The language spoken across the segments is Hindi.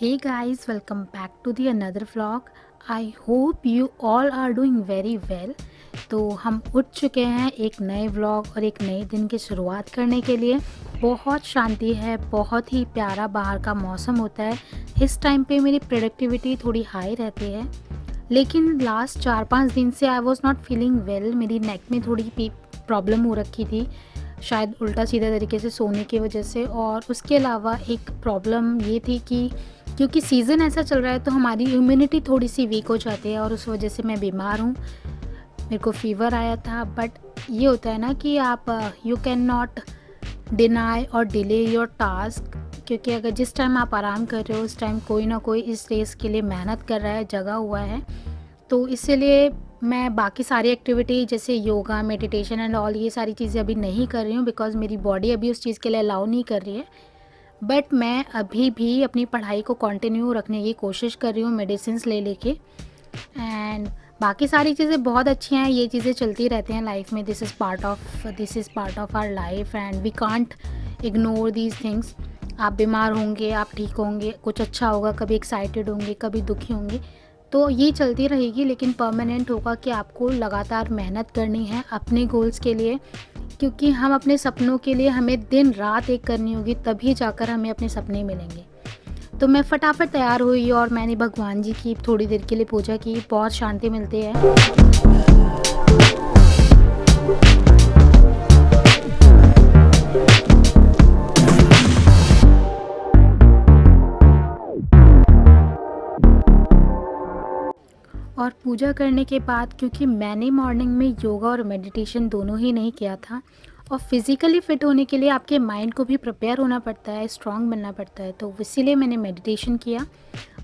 Hey guys, welcome back to the another vlog. I hope you all are doing very well. तो हम उठ चुके हैं एक नए व्लॉग और एक नए दिन की शुरुआत करने के लिए। बहुत शांति है, बहुत ही प्यारा बाहर का मौसम होता है। इस टाइम पे मेरी प्रोडक्टिविटी थोड़ी हाई रहती है, लेकिन लास्ट 4-5 दिन से I was not feeling well. मेरी नेक में थोड़ी प्रॉब्लम हो रखी थी, शायद उल्टा सीधा तरीके से सोने की वजह से। और उसके अलावा एक प्रॉब्लम ये थी कि क्योंकि सीज़न ऐसा चल रहा है तो हमारी इम्यूनिटी थोड़ी सी वीक हो जाती है और उस वजह से मैं बीमार हूँ। मेरे को फ़ीवर आया था, बट ये होता है ना कि आप यू कैन नॉट डिनाई और डिले योर टास्क, क्योंकि अगर जिस टाइम आप आराम कर रहे हो उस टाइम कोई ना कोई इस रेस के लिए मेहनत कर रहा है, जगा हुआ है। तो इसीलिए मैं बाकी सारी एक्टिविटी जैसे योगा, मेडिटेशन एंड ऑल ये सारी चीज़ें अभी नहीं कर रही हूँ, बिकॉज़ मेरी बॉडी अभी उस चीज़ के लिए अलाउ नहीं कर रही है। बट मैं अभी भी अपनी पढ़ाई को कंटिन्यू रखने की कोशिश कर रही हूँ मेडिसिन्स ले लेके। एंड बाकी सारी चीज़ें बहुत अच्छी हैं, ये चीज़ें चलती रहती हैं लाइफ में। This is part of our life and we can't ignore these things. आप बीमार होंगे, आप ठीक होंगे, कुछ अच्छा होगा, कभी एक्साइटेड होंगे, कभी दुखी होंगे, तो ये चलती रहेगी। लेकिन परमानेंट होगा कि आपको लगातार मेहनत करनी है अपने गोल्स के लिए, क्योंकि हम अपने सपनों के लिए हमें दिन रात एक करनी होगी, तभी जाकर हमें अपने सपने मिलेंगे। तो मैं फटाफट तैयार हुई और मैंने भगवान जी की थोड़ी देर के लिए पूजा की, बहुत शांति मिलती है। और पूजा करने के बाद, क्योंकि मैंने मॉर्निंग में योगा और मेडिटेशन दोनों ही नहीं किया था, और फिज़िकली फ़िट होने के लिए आपके माइंड को भी प्रिपेयर होना पड़ता है, स्ट्रांग बनना पड़ता है, तो इसीलिए मैंने मेडिटेशन किया।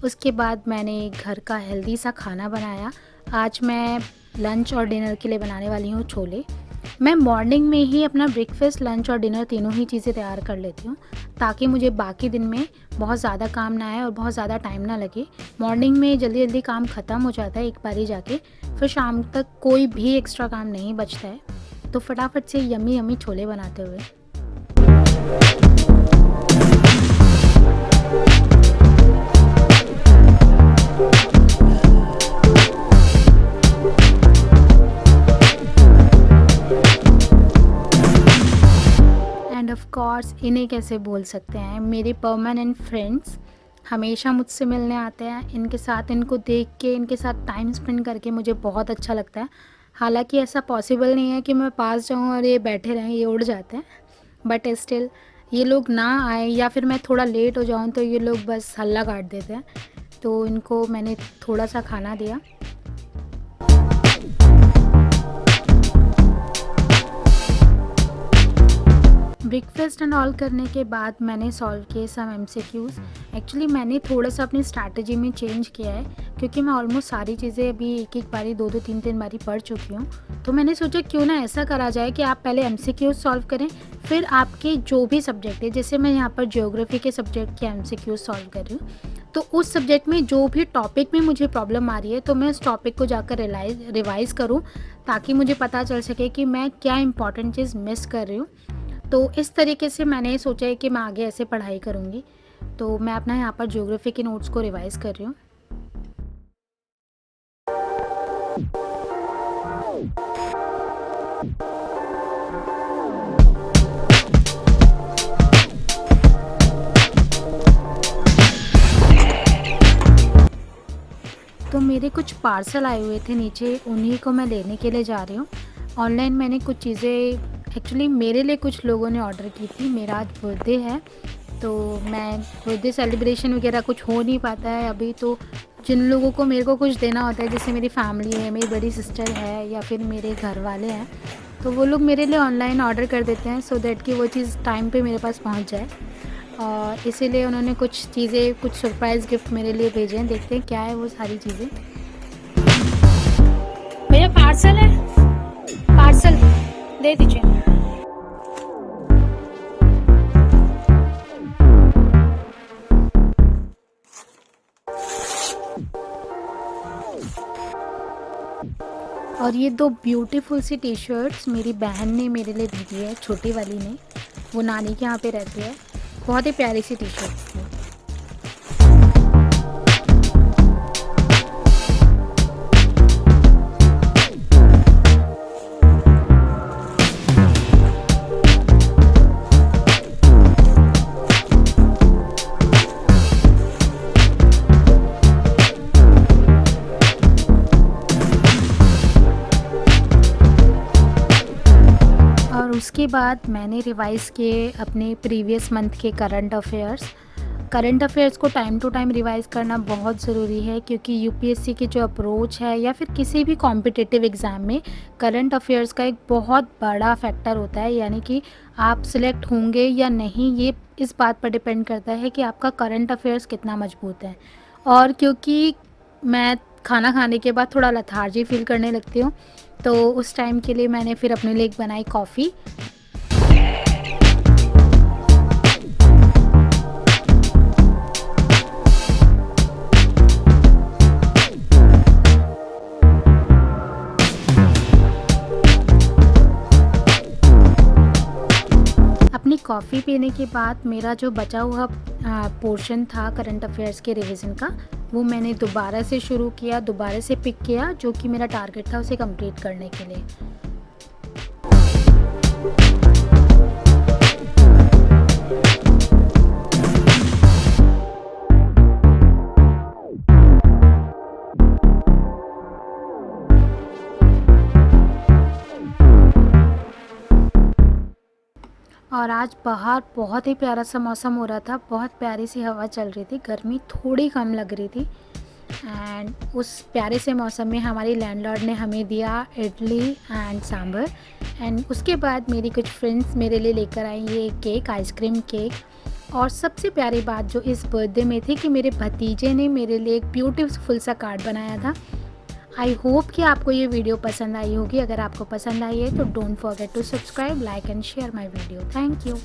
उसके बाद मैंने घर का हेल्दी सा खाना बनाया। आज मैं लंच और डिनर के लिए बनाने वाली हूँ छोले। मैं मॉर्निंग में ही अपना ब्रेकफास्ट, लंच और डिनर तीनों ही चीज़ें तैयार कर लेती हूँ, ताकि मुझे बाकी दिन में बहुत ज़्यादा काम ना आए और बहुत ज़्यादा टाइम ना लगे। मॉर्निंग में जल्दी जल्दी काम ख़त्म हो जाता है एक बारी जाके, फिर शाम तक कोई भी एक्स्ट्रा काम नहीं बचता है। तो फटाफट से यम्मी यम्मी छोले बनाते हुए एंड ऑफ कोर्स इन्हें कैसे बोल सकते हैं, मेरे परमानेंट फ्रेंड्स हमेशा मुझसे मिलने आते हैं। इनके साथ, इनको देख के, इनके साथ टाइम स्पेंड करके मुझे बहुत अच्छा लगता है। हालांकि ऐसा पॉसिबल नहीं है कि मैं पास जाऊं और ये बैठे रहें, ये उड़ जाते हैं, बट स्टिल ये लोग ना आए या फिर मैं थोड़ा लेट हो जाऊं तो ये लोग बस हल्ला काट देते हैं। तो इनको मैंने थोड़ा सा खाना दिया। ब्रेकफास्ट एंड ऑल करने के बाद मैंने सॉल्व किए सम एमसीक्यूज़। एक्चुअली मैंने थोड़ा सा अपनी स्ट्रैटेजी में चेंज किया है, क्योंकि मैं ऑलमोस्ट सारी चीज़ें अभी एक एक बारी, दो दो तीन तीन बारी पढ़ चुकी हूँ। तो मैंने सोचा क्यों ना ऐसा करा जाए कि आप पहले एमसीक्यूज़ सॉल्व करें, फिर आपके जो भी सब्जेक्ट है, जैसे मैं यहाँ पर ज्योग्राफी के सब्जेक्ट के एमसीक्यूज़ सॉल्व कर रही हूँ, तो उस सब्जेक्ट में जो भी टॉपिक में मुझे प्रॉब्लम आ रही है तो मैं उस टॉपिक को जाकर रिवाइज़ करूँ, ताकि मुझे पता चल सके कि मैं क्या इंपॉर्टेंट चीज़ मिस कर रही हूँ। तो इस तरीके से मैंने सोचा है कि मैं आगे ऐसे पढ़ाई करूँगी। तो मैं अपना यहाँ पर ज्योग्राफी के नोट्स को रिवाइज़ कर रही हूँ। तो मेरे कुछ पार्सल आए हुए थे नीचे, उन्हीं को मैं लेने के लिए जा रही हूँ। ऑनलाइन मैंने कुछ चीज़ें, एक्चुअली मेरे लिए कुछ लोगों ने ऑर्डर की थी। मेरा आज बर्थडे है, तो मैं बर्थडे सेलिब्रेशन वगैरह कुछ हो नहीं पाता है अभी। तो जिन लोगों को मेरे को कुछ देना होता है, जैसे मेरी फैमिली है, मेरी बड़ी सिस्टर है, या फिर मेरे घर वाले हैं, तो वो लोग मेरे लिए ऑनलाइन ऑर्डर कर देते हैं, सो दैट कि वो चीज़ टाइम पे मेरे पास पहुंच जाए। और इसीलिए उन्होंने कुछ चीज़ें, कुछ सरप्राइज़ गिफ्ट मेरे लिए भेजे हैं। देखते हैं क्या है वो सारी चीज़ें। मेरा पार्सल है, पार्सल दे दीजिए। और ये दो ब्यूटीफुल सी टी शर्ट्स मेरी बहन ने मेरे लिए भेजी है, छोटी वाली ने। वो नानी के यहाँ पे रहती है। बहुत ही प्यारी सी टी शर्ट्स थी। उसके बाद मैंने रिवाइज़ किए अपने प्रीवियस मंथ के करंट अफ़ेयर्स को टाइम टू टाइम रिवाइज़ करना बहुत ज़रूरी है, क्योंकि यूपीएससी की जो अप्रोच है या फिर किसी भी कॉम्पिटिटिव एग्ज़ाम में करंट अफ़ेयर्स का एक बहुत बड़ा फैक्टर होता है। यानी कि आप सिलेक्ट होंगे या नहीं, ये इस बात पर डिपेंड करता है कि आपका करंट अफ़ेयर्स कितना मजबूत है। और क्योंकि मैं खाना खाने के बाद थोड़ा लेथार्जी फ़ील करने लगती हूँ, तो उस टाइम के लिए मैंने फिर अपने लिए एक बनाई कॉफ़ी। अपनी कॉफ़ी पीने के बाद मेरा जो बचा हुआ पोर्शन था करंट अफ़ेयर्स के रिवीजन का, वो मैंने दोबारा से शुरू किया, दोबारा से पिक किया, जो कि मेरा टारगेट था उसे कंप्लीट करने के लिए। और आज बाहर बहुत ही प्यारा सा मौसम हो रहा था, बहुत प्यारी सी हवा चल रही थी, गर्मी थोड़ी कम लग रही थी। एंड उस प्यारे से मौसम में हमारी लैंडलॉर्ड ने हमें दिया इडली एंड सांभर। एंड उसके बाद मेरी कुछ फ्रेंड्स मेरे लिए लेकर आई ये केक, आइसक्रीम केक। और सबसे प्यारी बात जो इस बर्थडे में थी कि मेरे भतीजे ने मेरे लिए एक ब्यूटीफुल सा कार्ड बनाया था। आई होप कि आपको ये वीडियो पसंद आई होगी। अगर आपको पसंद आई है तो don't forget to subscribe, like and share my video. Thank you.